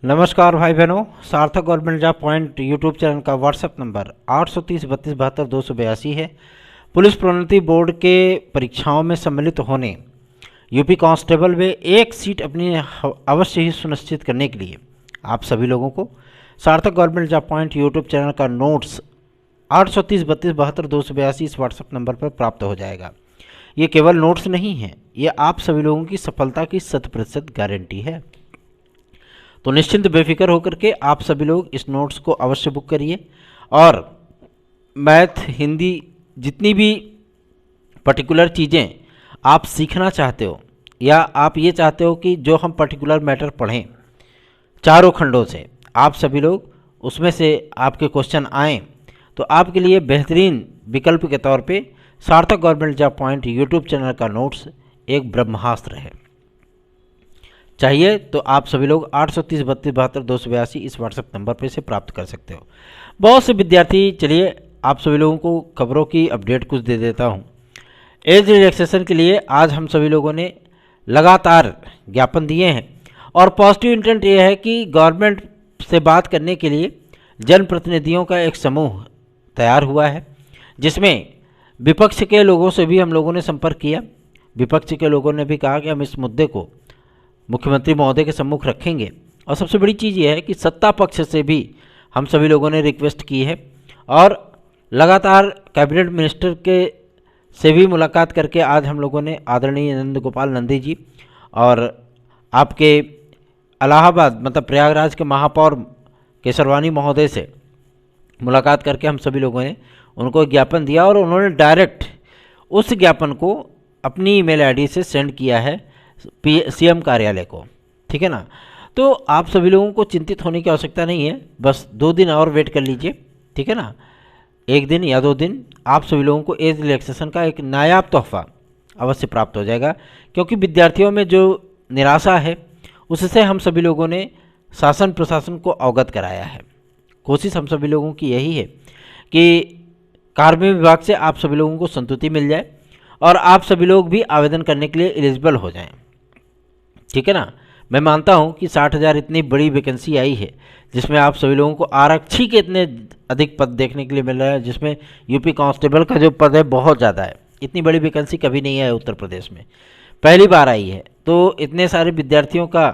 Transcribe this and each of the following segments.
नमस्कार भाई बहनों, सार्थक government job point YouTube channel का व्हाट्सएप नंबर 830 32 72 282 है। पुलिस प्रोन्नति बोर्ड के परीक्षाओं में सम्मिलित होने यूपी कांस्टेबल में एक सीट अपनी अवश्य ही सुनिश्चित करने के लिए आप सभी लोगों को सार्थक government job point YouTube channel का नोट्स 830 32 72 282 इस व्हाट्सएप नंबर पर प्राप्त हो जाएगा। ये केवल नोट्स नहीं है, ये आप सभी लोगों की सफलता की 100% गारंटी है। तो निश्चिंत बेफिक्र होकर के आप सभी लोग इस नोट्स को अवश्य बुक करिए और मैथ, हिंदी, जितनी भी पर्टिकुलर चीज़ें आप सीखना चाहते हो या आप ये चाहते हो कि जो हम पर्टिकुलर मैटर पढ़ें चारों खंडों से, आप सभी लोग उसमें से आपके क्वेश्चन आएँ तो आपके लिए बेहतरीन विकल्प के तौर पे सार्थक government job point YouTube channel का नोट्स एक ब्रह्मास्त्र है। चाहिए तो आप सभी लोग 830 32 72 282 इस व्हाट्सएप नंबर पर से प्राप्त कर सकते हो। बहुत से विद्यार्थी, चलिए आप सभी लोगों को खबरों की अपडेट कुछ दे देता हूँ। एज रिलैक्सेशन के लिए आज हम सभी लोगों ने लगातार ज्ञापन दिए हैं और पॉजिटिव इंटेंट ये है कि गवर्नमेंट से बात करने के लिए जनप्रतिनिधियों का एक समूह तैयार हुआ है, जिसमें विपक्ष के लोगों से भी हम लोगों ने संपर्क किया। विपक्ष के लोगों ने भी कहा कि हम इस मुद्दे को मुख्यमंत्री महोदय के सम्मुख रखेंगे और सबसे बड़ी चीज़ यह है कि सत्ता पक्ष से भी हम सभी लोगों ने रिक्वेस्ट की है और लगातार कैबिनेट मिनिस्टर के से भी मुलाकात करके आज हम लोगों ने आदरणीय नंद गोपाल नंदी जी और आपके इलाहाबाद मतलब प्रयागराज के महापौर केसरवानी महोदय से मुलाकात करके हम सभी लोगों ने उनको ज्ञापन दिया और उन्होंने डायरेक्ट उस ज्ञापन को अपनी ईमेल आईडी से सेंड किया है सीएम कार्यालय को। ठीक है ना, तो आप सभी लोगों को चिंतित होने की आवश्यकता नहीं है, बस 2 दिन और वेट कर लीजिए। ठीक है ना, 1 दिन या 2 दिन आप सभी लोगों को एज रिलैक्सेशन का एक नायाब तोहफा अवश्य प्राप्त हो जाएगा, क्योंकि विद्यार्थियों में जो निराशा है उससे हम सभी लोगों ने शासन प्रशासन को अवगत कराया है। कोशिश हम सभी लोगों की यही है कि कार्मिक विभाग से आप सभी लोगों को संतुष्टि मिल जाए और आप सभी लोग भी आवेदन करने के लिए एलिजिबल हो जाएं। ठीक है ना, मैं मानता हूं कि 60,000 इतनी बड़ी वैकेंसी आई है, जिसमें आप सभी लोगों को आरक्षी के इतने अधिक पद देखने के लिए मिल रहा है, जिसमें यूपी कांस्टेबल का जो पद है बहुत ज़्यादा है। इतनी बड़ी वैकेंसी कभी नहीं है उत्तर प्रदेश में, पहली बार आई है। तो इतने सारे विद्यार्थियों का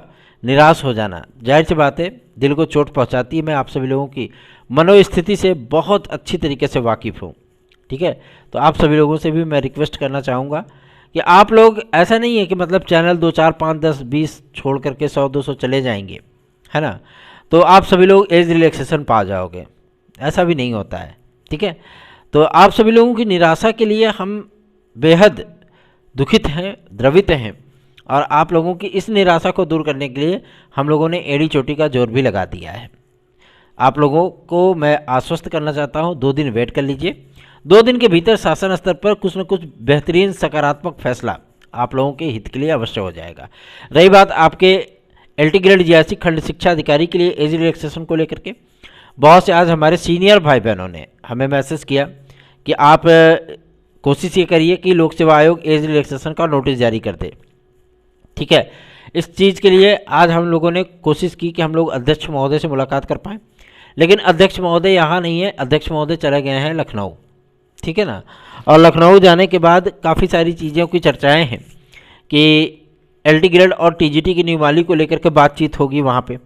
निराश हो जाना जाहिर सी बात है दिल को चोट पहुँचाती है। मैं आप सभी लोगों की मनोस्थिति से बहुत अच्छी तरीके से वाकिफ़ हूँ। ठीक है, तो आप सभी लोगों से भी मैं रिक्वेस्ट करना चाहूँगा कि आप लोग, ऐसा नहीं है कि मतलब चैनल 2 4 5 10 20 छोड़ करके 100 200 चले जाएंगे, है ना, तो आप सभी लोग एज रिलैक्सेशन पा जाओगे, ऐसा भी नहीं होता है। ठीक है, तो आप सभी लोगों की निराशा के लिए हम बेहद दुखित हैं, द्रवित हैं और आप लोगों की इस निराशा को दूर करने के लिए हम लोगों ने एड़ी चोटी का जोर भी लगा दिया है। आप लोगों को मैं आश्वस्त करना चाहता हूँ, 2 दिन वेट कर लीजिए। 2 दिन के भीतर शासन स्तर पर कुछ न कुछ बेहतरीन सकारात्मक फैसला आप लोगों के हित के लिए अवश्य हो जाएगा। रही बात आपके एलटी ग्रेड जीआईसी खंड शिक्षा अधिकारी के लिए एज रिलैक्सेशन को लेकर के, बहुत से आज हमारे सीनियर भाई बहनों ने हमें मैसेज किया कि आप कोशिश ये करिए कि लोक सेवा आयोग एज रिलैक्सेशन का नोटिस जारी कर दे। ठीक है, इस चीज़ के लिए आज हम लोगों ने कोशिश की कि हम लोग अध्यक्ष महोदय से मुलाकात कर पाएँ, लेकिन अध्यक्ष महोदय यहाँ नहीं है। अध्यक्ष महोदय चले गए हैं लखनऊ। ठीक है ना, और लखनऊ जाने के बाद काफ़ी सारी चीज़ों की चर्चाएं हैं कि एलटी ग्रेड और टीजीटी की नियमावली को लेकर के बातचीत होगी वहाँ पे।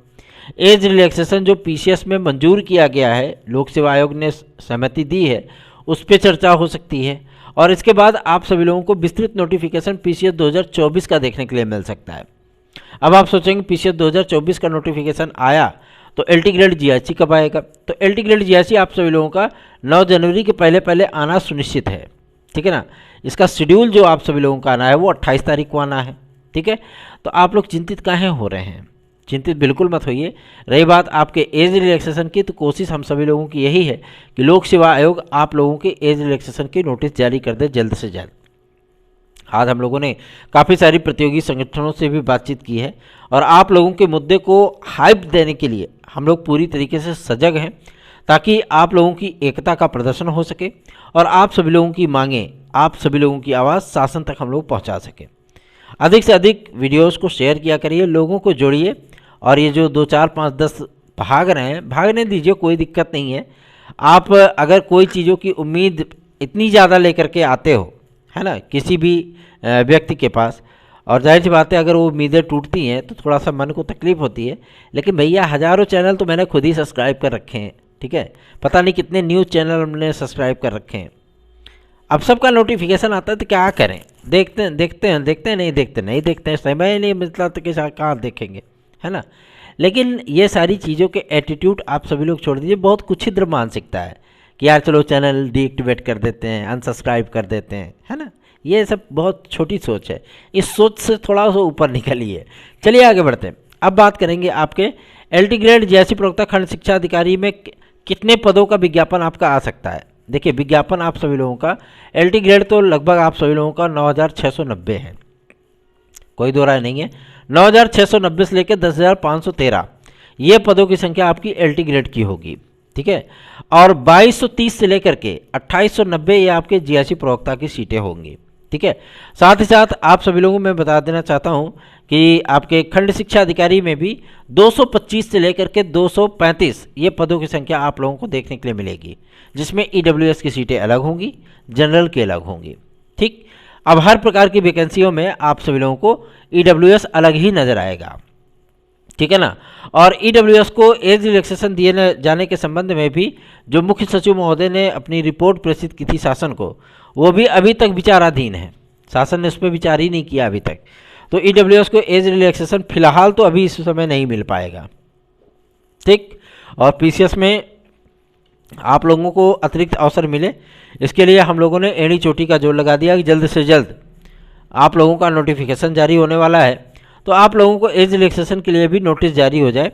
एज रिलैक्सेशन जो पीसीएस में मंजूर किया गया है, लोक सेवा आयोग ने सहमति दी है, उस पर चर्चा हो सकती है और इसके बाद आप सभी लोगों को विस्तृत नोटिफिकेशन पीसीएस 2024 का देखने के लिए मिल सकता है। अब आप सोचेंगे पीसीएस 2024 का नोटिफिकेशन आया तो एलटी ग्रेड जीआईसी कब आएगा? तो एलटी ग्रेड जीआईसी आप सभी लोगों का 9 जनवरी के पहले पहले आना सुनिश्चित है। ठीक है ना, इसका शेड्यूल जो आप सभी लोगों का आना है वो 28 तारीख को आना है। ठीक है, तो आप लोग चिंतित काहे हो रहे हैं? चिंतित बिल्कुल मत होइए। रही बात आपके एज रिलैक्सेशन की, तो कोशिश हम सभी लोगों की यही है कि लोक सेवा आयोग आप लोगों के एज रिलैक्सेशन की नोटिस जारी कर दे जल्द से जल्द। आज हम लोगों ने काफ़ी सारी प्रतियोगी संगठनों से भी बातचीत की है और आप लोगों के मुद्दे को हाइप देने के लिए हम लोग पूरी तरीके से सजग हैं, ताकि आप लोगों की एकता का प्रदर्शन हो सके और आप सभी लोगों की मांगें, आप सभी लोगों की आवाज़ शासन तक हम लोग पहुंचा सकें। अधिक से अधिक वीडियोस को शेयर किया करिए, लोगों को जोड़िए और ये जो 2 4 5 10 भाग रहे हैं, भागने दीजिए, कोई दिक्कत नहीं है। आप अगर कोई चीज़ों की उम्मीद इतनी ज़्यादा लेकर के आते हो, है ना, किसी भी व्यक्ति के पास, और जाहिर सी बात है अगर वो उम्मीदें टूटती हैं तो थोड़ा सा मन को तकलीफ होती है। लेकिन भैया हज़ारों चैनल तो मैंने खुद ही सब्सक्राइब कर रखे हैं, ठीक है, पता नहीं कितने न्यूज़ चैनल हमने सब्सक्राइब कर रखे हैं। अब सबका नोटिफिकेशन आता है तो क्या करें, देखते हैं नहीं देखते हैं, समय नहीं मिलता तो कैसा कहाँ देखेंगे, है ना। लेकिन ये सारी चीज़ों के एटीट्यूड आप सभी लोग छोड़ दीजिए। बहुत कुछिद्र मानसिकता है कि यार चलो चैनल डीएक्टिवेट कर देते हैं, अनसब्सक्राइब कर देते हैं, है ना। ये सब बहुत छोटी सोच है, इस सोच से थोड़ा सा ऊपर निकलिए। चलिए आगे बढ़ते हैं। अब बात करेंगे आपके एलटी ग्रेड जेएससी प्रवक्ता खंड शिक्षा अधिकारी में कितने पदों का विज्ञापन आपका आ सकता है। देखिए विज्ञापन आप सभी लोगों का एलटी ग्रेड तो लगभग आप सभी लोगों का 9690 है, कोई दो राय नहीं है। 9690 से लेकर 10513 ये पदों की संख्या आपकी एलटी ग्रेड की होगी, ठीक है। और 2230 से लेकर के 2890 ये आपके जीएससी प्रवक्ता की सीटें होंगी, ठीक है। साथ ही साथ आप सभी लोगों को मैं बता देना चाहता हूं कि आपके खंड शिक्षा अधिकारी में भी 225 से लेकर के 235 ये पदों की संख्या आप लोगों को देखने के लिए मिलेगी, जिसमें ईडब्ल्यूएस की सीटें अलग होंगी, जनरल की अलग होंगी, ठीक। अब हर प्रकार की वैकेंसियों में आप सभी लोगों को ईडब्ल्यूएस अलग ही नजर आएगा, ठीक है ना। और ईडब्ल्यूएस को एज रिलैक्सेशन दिए जाने के संबंध में भी जो मुख्य सचिव महोदय ने अपनी रिपोर्ट प्रेषित की थी शासन को, वो भी अभी तक विचाराधीन है, शासन ने उस पर विचार ही नहीं किया अभी तक। तो ईडब्ल्यूएस को एज रिलैक्सेशन फिलहाल तो अभी इस समय नहीं मिल पाएगा, ठीक। और पीसीएस में आप लोगों को अतिरिक्त अवसर मिले, इसके लिए हम लोगों ने एड़ी चोटी का जोर लगा दिया कि जल्द से जल्द आप लोगों का नोटिफिकेशन जारी होने वाला है, तो आप लोगों को एज रिलैक्सेशन के लिए भी नोटिस जारी हो जाए,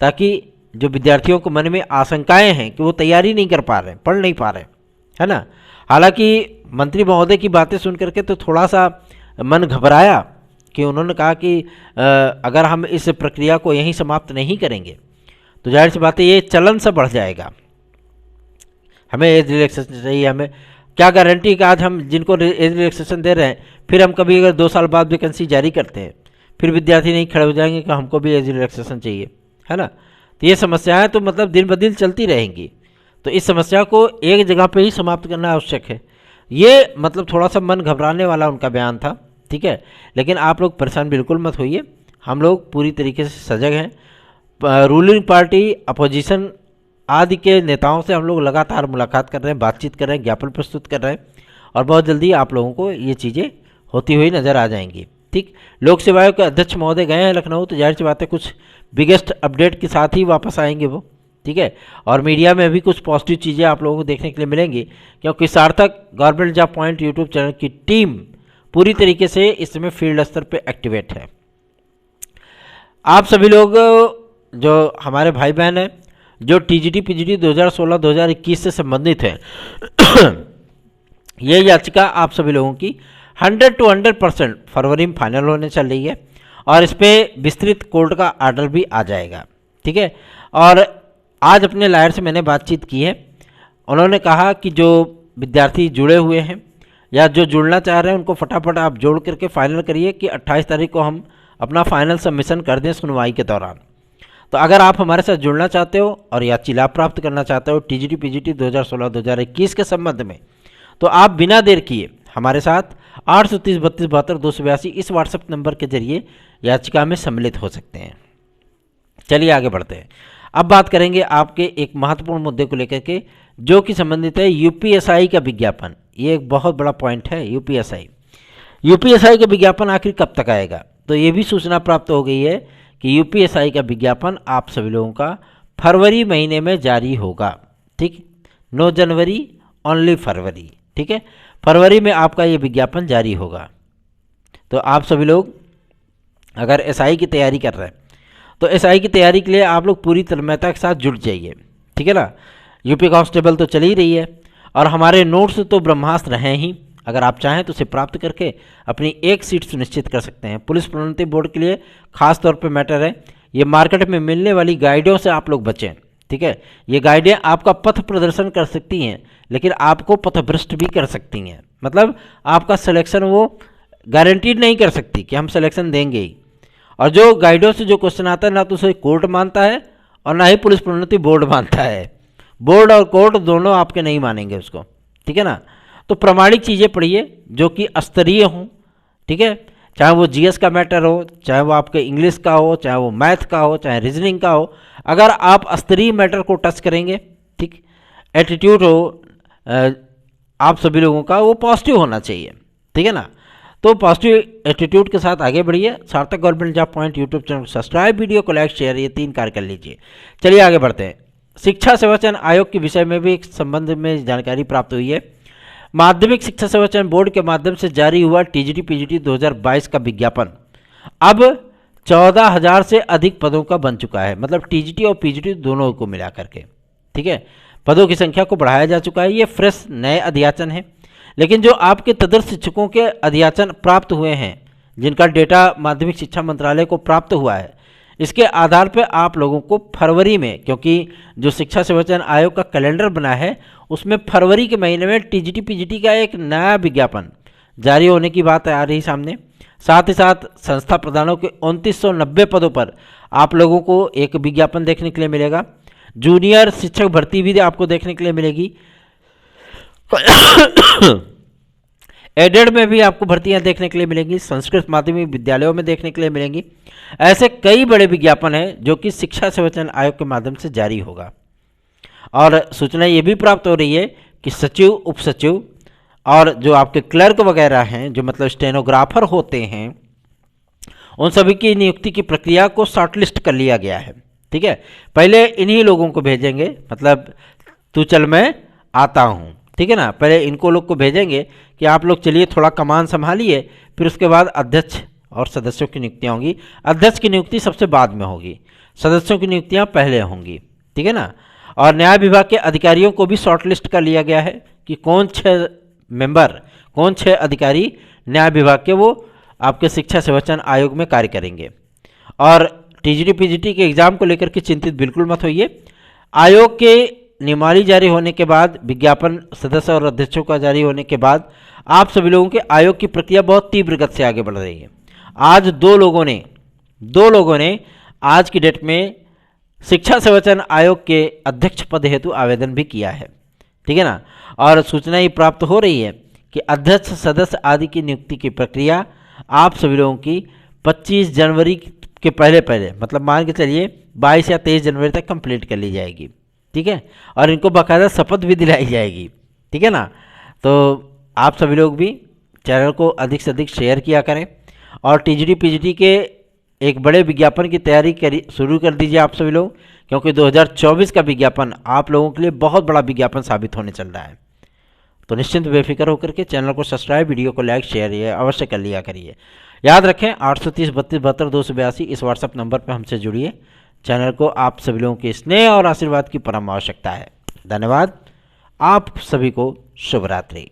ताकि जो विद्यार्थियों को मन में आशंकाएं हैं कि वो तैयारी नहीं कर पा रहे, पढ़ नहीं पा रहे, है ना। हालांकि मंत्री महोदय की बातें सुन करके तो थोड़ा सा मन घबराया कि उन्होंने कहा कि अगर हम इस प्रक्रिया को यहीं समाप्त नहीं करेंगे तो जाहिर सी बात है ये चलन सा बढ़ जाएगा, हमें एज रिलैक्सेशन चाहिए। हमें क्या गारंटी कि आज हम जिनको एज रिलैक्सेशन दे रहे हैं, फिर हम कभी अगर 2 साल बाद वैकेंसी जारी करते हैं, फिर विद्यार्थी नहीं खड़े हो जाएंगे कि हमको भी एज रिलैक्सेशन चाहिए, है ना। तो ये समस्याएं तो मतलब दिन ब दिन चलती रहेंगी, तो इस समस्या को एक जगह पे ही समाप्त करना आवश्यक है। ये मतलब थोड़ा सा मन घबराने वाला उनका बयान था, ठीक है। लेकिन आप लोग परेशान बिल्कुल मत होइए, हम लोग पूरी तरीके से सजग हैं। रूलिंग पार्टी, अपोजिशन आदि के नेताओं से हम लोग लगातार मुलाकात कर रहे हैं, बातचीत कर रहे हैं, ज्ञापन प्रस्तुत कर रहे हैं, और बहुत जल्दी आप लोगों को ये चीज़ें होती हुई नज़र आ जाएंगी, ठीक। लोक सेवा आयोग के अध्यक्ष महोदय गए हैं लखनऊ, तो जाहिर सी बात है कुछ बिगेस्ट अपडेट के साथ ही वापस आएंगे वो, ठीक है। और मीडिया में भी कुछ पॉजिटिव चीज़ें आप लोगों को देखने के लिए मिलेंगी, क्योंकि सार्थक government job point YouTube channel की टीम पूरी तरीके से इस समय फील्ड स्तर पर एक्टिवेट है। आप सभी लोग जो हमारे भाई बहन हैं जो टीजीटी पीजीटी 2016-2021 से संबंधित है ये याचिका आप सभी लोगों की 100 to 100% फरवरी में फाइनल होने चल रही है, और इस पर विस्तृत कोर्ट का आर्डर भी आ जाएगा, ठीक है। और आज अपने लायर से मैंने बातचीत की है, उन्होंने कहा कि जो विद्यार्थी जुड़े हुए हैं या जो जुड़ना चाह रहे हैं उनको फटाफट आप जोड़ करके फाइनल करिए कि 28 तारीख को हम अपना फाइनल सबमिशन कर दें सुनवाई के दौरान। तो अगर आप हमारे साथ जुड़ना चाहते हो और याची लाभ प्राप्त करना चाहते हो टीजीटी पीजीटी 2016-2021 के संबंध में, तो आप बिना देर किए हमारे साथ 830-32-72-282 इस व्हाट्सएप नंबर के जरिए याचिका में सम्मिलित हो सकते हैं। चलिए आगे बढ़ते हैं। अब बात करेंगे आपके एक महत्वपूर्ण मुद्दे को लेकर के, जो कि संबंधित है यूपीएसआई का विज्ञापन। ये एक बहुत बड़ा पॉइंट है, यूपीएसआई का विज्ञापन आखिर कब तक आएगा। तो ये भी सूचना प्राप्त हो गई है कि यूपीएसआई का विज्ञापन आप सभी लोगों का फरवरी महीने में जारी होगा, ठीक। नो जनवरी, ओनली फरवरी, ठीक है। फरवरी में आपका ये विज्ञापन जारी होगा। तो आप सभी लोग अगर एसआई की तैयारी कर रहे हैं तो एसआई की तैयारी के लिए आप लोग पूरी तन्मयता के साथ जुट जाइए, ठीक है ना। यूपी कांस्टेबल तो चल ही रही है और हमारे नोट्स तो ब्रह्मास्त्र हैं ही, अगर आप चाहें तो उसे प्राप्त करके अपनी एक सीट सुनिश्चित कर सकते हैं। पुलिस प्रोन्नति बोर्ड के लिए खास तौर पे मैटर है, ये मार्केट में मिलने वाली गाइडों से आप लोग बचें, ठीक है। ये गाइडें आपका पथ प्रदर्शन कर सकती हैं, लेकिन आपको पथभ्रष्ट भी कर सकती हैं। मतलब आपका सिलेक्शन वो गारंटीड नहीं कर सकती कि हम सिलेक्शन देंगे ही, और जो गाइडों से जो क्वेश्चन आता है ना तो उसे कोर्ट मानता है और ना ही पुलिस प्रोन्नति बोर्ड मानता है। बोर्ड और कोर्ट दोनों आपके नहीं मानेंगे उसको, ठीक है ना। तो प्रामाणिक चीज़ें पढ़िए जो कि स्तरीय हों, ठीक है, चाहे वो जीएस का मैटर हो, चाहे वो आपके इंग्लिश का हो, चाहे वो मैथ का हो, चाहे रीजनिंग का हो। अगर आप स्तरीय मैटर को टच करेंगे, ठीक, एटीट्यूड हो आप सभी लोगों का वो पॉजिटिव होना चाहिए, ठीक है ना। तो पॉजिटिव एटीट्यूड के साथ आगे बढ़िए। सार्थक government job point YouTube channel को सब्सक्राइब, वीडियो को लाइक, शेयर, ये 3 कार्य कर लीजिए। चलिए आगे बढ़ते हैं। शिक्षा सेवा चयन आयोग के विषय में भी एक संबंध में जानकारी प्राप्त हुई है। माध्यमिक शिक्षा सेवा चयन बोर्ड के माध्यम से जारी हुआ टीजीटी पीजीटी 2022 का विज्ञापन अब 14,000 से अधिक पदों का बन चुका है। मतलब टीजीटी और पीजीटी दोनों को मिला करके, ठीक है, पदों की संख्या को बढ़ाया जा चुका है। ये फ्रेश नए अध्याचन है, लेकिन जो आपके तदर्थ शिक्षकों के अध्याचन प्राप्त हुए हैं, जिनका डेटा माध्यमिक शिक्षा मंत्रालय को प्राप्त हुआ है, इसके आधार पर आप लोगों को फरवरी में, क्योंकि जो शिक्षा सेवा चयन आयोग का कैलेंडर बना है उसमें फरवरी के महीने में टीजीटी पीजीटी का एक नया विज्ञापन जारी होने की बात आ रही सामने। साथ ही साथ संस्था प्रधानों के 2990 पदों पर आप लोगों को एक विज्ञापन देखने के लिए मिलेगा। जूनियर शिक्षक भर्ती भी आपको देखने के लिए मिलेगी। एडेड में भी आपको भर्तियां देखने के लिए मिलेंगी, संस्कृत माध्यमिक विद्यालयों में देखने के लिए मिलेंगी। ऐसे कई बड़े विज्ञापन हैं जो कि शिक्षा सेवा चयन आयोग के माध्यम से जारी होगा। और सूचना ये भी प्राप्त हो रही है कि सचिव, उप सचिव और जो आपके क्लर्क वगैरह हैं, जो मतलब स्टेनोग्राफर होते हैं, उन सभी की नियुक्ति की प्रक्रिया को शॉर्टलिस्ट कर लिया गया है, ठीक है। पहले इन्हीं लोगों को भेजेंगे, मतलब तू चल मैं आता हूँ, ठीक है ना। पहले इनको लोग को भेजेंगे कि आप लोग चलिए थोड़ा कमान संभालिए, फिर उसके बाद अध्यक्ष और सदस्यों की नियुक्तियाँ होंगी। अध्यक्ष की नियुक्ति सबसे बाद में होगी, सदस्यों की नियुक्तियाँ पहले होंगी, ठीक है ना। और न्याय विभाग के अधिकारियों को भी शॉर्टलिस्ट कर लिया गया है कि कौन 6 मेंबर, कौन 6 अधिकारी न्याय विभाग के वो आपके शिक्षा सेवा चयन आयोग में कार्य करेंगे। और टीजीटी पीजीटी के एग्जाम को लेकर के चिंतित बिल्कुल मत होइए। आयोग के नियमावली जारी होने के बाद, विज्ञापन सदस्य और अध्यक्षों का जारी होने के बाद आप सभी लोगों के आयोग की प्रक्रिया बहुत तीव्र गति से आगे बढ़ रही है। आज दो लोगों ने आज की डेट में शिक्षा सेवा चयन आयोग के अध्यक्ष पद हेतु आवेदन भी किया है, ठीक है ना। और सूचना ये प्राप्त हो रही है कि अध्यक्ष, सदस्य आदि की नियुक्ति की प्रक्रिया आप सभी लोगों की 25 जनवरी के पहले मतलब मान के चलिए 22 या 23 जनवरी तक कंप्लीट कर ली जाएगी, ठीक है। और इनको बाकायदा शपथ भी दिलाई जाएगी, ठीक है ना। तो आप सभी लोग भी चैनल को अधिक से अधिक शेयर किया करें और टीजीटी पीजीटी के एक बड़े विज्ञापन की तैयारी शुरू कर दीजिए आप सभी लोग, क्योंकि 2024 का विज्ञापन आप लोगों के लिए बहुत बड़ा विज्ञापन साबित होने चल रहा है। तो निश्चिंत बेफिक्र होकर के चैनल को सब्सक्राइब, वीडियो को लाइक, शेयर ये अवश्य कर लिया करिए। याद रखें 830 32 72 282 इस व्हाट्सएप नंबर पर हमसे जुड़िए। चैनल को आप सभी लोगों के स्नेह और आशीर्वाद की परम आवश्यकता है। धन्यवाद। आप सभी को शुभ रात्रि।